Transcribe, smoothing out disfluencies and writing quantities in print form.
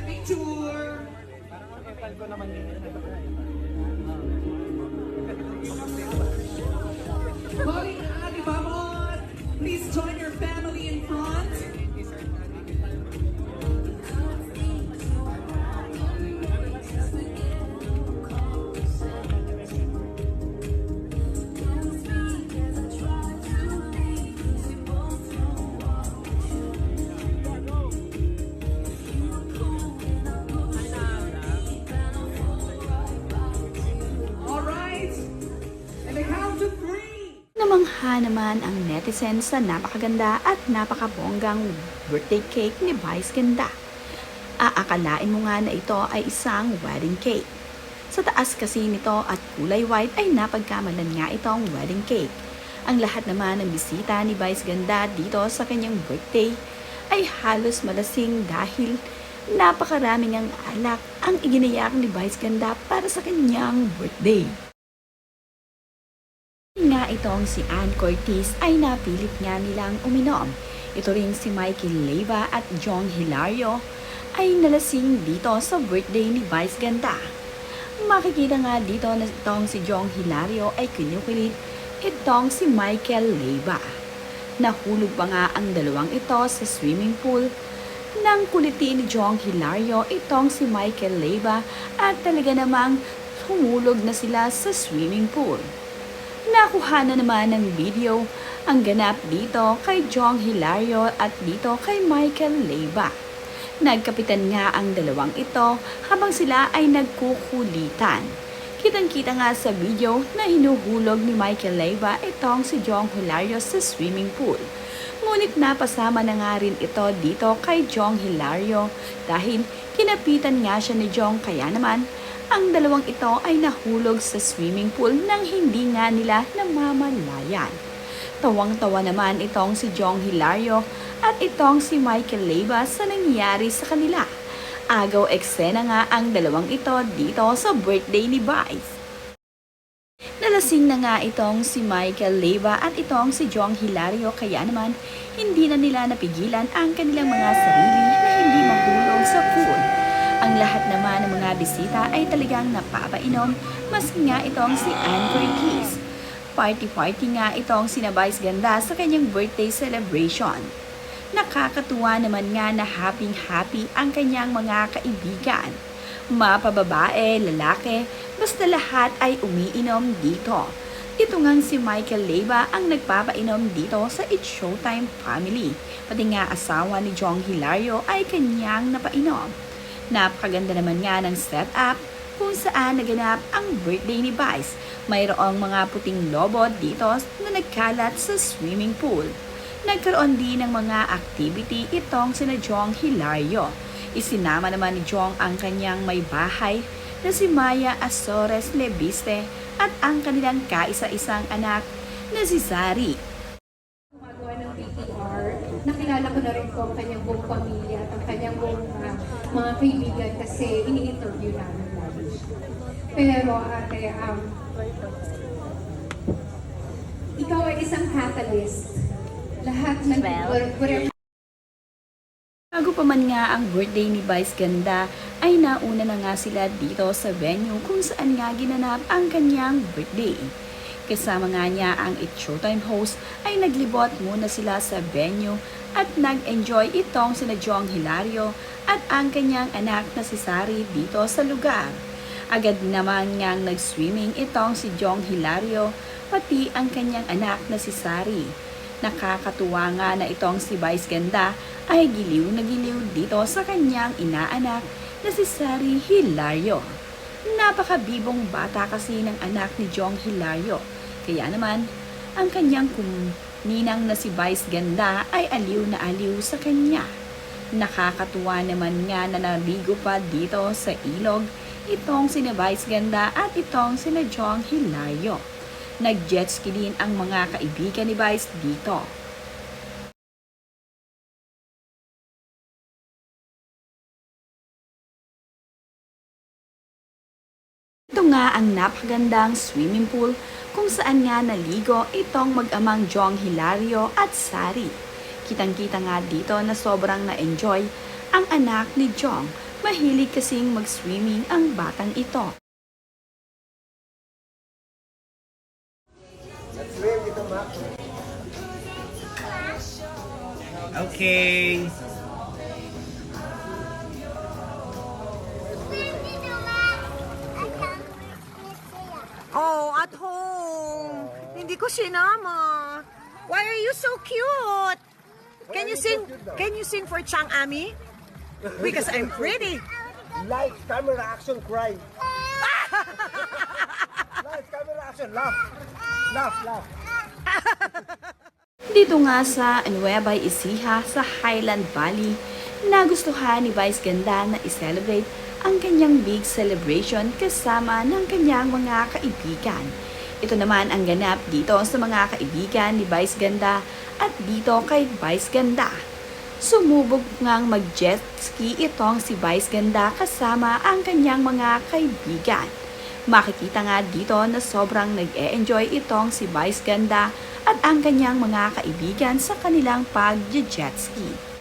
picture! Hoy, Ate Bamon! Please join your family in front. Alright, and the count to 3. Namangha naman ang netizens sa napakaganda at napakabonggang birthday cake ni Vice Ganda. Aakalain mo nga na ito ay isang wedding cake. Sa taas kasi nito at kulay white ay napagkamalan nga itong wedding cake. Ang lahat naman ng bisita ni Vice Ganda dito sa kanyang birthday ay halos malasing dahil napakaraming ang alak ang iginayak ni Vice Ganda para sa kanyang birthday. Nga itong si Ann Curtis ay napilit nga nilang uminom. Ito rin si Michael Leyva at Jong Hilario ay nalasing dito sa birthday ni Vice Ganda. Makikita nga dito na itong si Jong Hilario ay kinukulit itong si Michael Leyva. Nahulog pa nga ang dalawang ito sa swimming pool nang kulitin ni Jong Hilario itong si Michael Leyva at talaga namang humulog na sila sa swimming pool. Nakuha na naman ng video ang ganap dito kay Jong Hilario at dito kay Michael Leyva. Nagkapitan nga ang dalawang ito habang sila ay nagkukulitan. Kitang-kita nga sa video na hinuhulog ni Michael Leyva itong si Jong Hilario sa swimming pool. Ngunit napasama na nga rin ito dito kay Jong Hilario dahil kinapitan nga siya ni Jong kaya naman ang dalawang ito ay nahulog sa swimming pool nang hindi nga nila namamalayan. Tawang-tawa naman itong si Jong Hilario at itong si Michael Leyva sa nangyari sa kanila. Agaw eksena nga ang dalawang ito dito sa birthday ni Vice. Nalasing na nga itong si Michael Leyva at itong si Jong Hilario kaya naman hindi na nila napigilan ang kanilang mga sarili na hindi mahulog sa pool. Ang lahat naman ng mga bisita ay talagang napapainom, maski nga itong si Ann Curtis. Party-party nga itong si Vice Ganda sa kanyang birthday celebration. Nakakatuwa naman nga na happy-happy ang kanyang mga kaibigan. Mapababae, lalaki, basta lahat ay umiinom dito. Ito ngang si Michael Leyva ang nagpapainom dito sa It's Showtime family. Pati nga asawa ni Jong Hilario ay kanyang napainom. Napakaganda naman nga ng setup kung saan naganap ang birthday ni Vice. Mayroong mga puting lobo dito na nagkalat sa swimming pool. Nagkaroon din ng mga activity itong sina Jong Hilario. Isinama naman ni Jong ang kanyang may bahay na si Maya Azores Lebiste at ang kanilang kaisa-isang anak na si Zari. Gumagawa ng PTR, nakilala ko na rin po ang kanyang buong pamilya at ang kanyang buong mga kaibigan kasi ini-interview namin lagi siya. Pero ate, ikaw ay isang catalyst. Lahat ng Bago pa man nga ang birthday ni Vice Ganda ay nauna na nga sila dito sa venue kung saan nga ginanap ang kanyang birthday. Kasama nga niya ang It's Showtime host ay naglibot muna sila sa venue at nag-enjoy itong sina Jong Hilario at ang kanyang anak na si Sari dito sa lugar. Agad naman ngang nag-swimming itong si Jong Hilario pati ang kanyang anak na si Sari. Nakakatuwa nga na itong si Vice Ganda ay giliw na giliw dito sa kanyang inaanak na si Sari Hilario. Napakabibong bata kasi ng anak ni Jong Hilario. Kaya naman, ang kanyang ninang na si Vice Ganda ay aliw na aliw sa kanya. Nakakatuwa naman nga na naligo pa dito sa ilog itong si Vice Ganda at itong si Jong Hilario. Nag-jet ski din ang mga kaibigan ni Vice dito. Ito nga ang napakagandang swimming pool kung saan nga naligo itong mag-amang Jong Hilario at Sari. Kitang-kita nga dito na sobrang na-enjoy ang anak ni Jong Mahilig kasing mag-swimming ang batang ito. Swim dito, Mac. Okay. Oh, at home. Hindi ko sinama. Why are you so cute? Can you sing? Can you sing for Chang Ami? Because I'm pretty. Lights, camera, action, cry. Lights, camera, action, laugh. Laugh, laugh. Dito nga sa Nueva Ecija sa Highland Valley, nagustuhan ni Vice Ganda na i-celebrate ang kanyang big celebration kasama ng kanyang mga kaibigan. Ito naman ang ganap dito sa mga kaibigan ni Vice Ganda at dito kay Vice Ganda. Sumubok ngang mag-jet ski itong si Vice Ganda kasama ang kanyang mga kaibigan. Makikita nga dito na sobrang nag-e-enjoy itong si Vice Ganda at ang kanyang mga kaibigan sa kanilang pag-jet ski.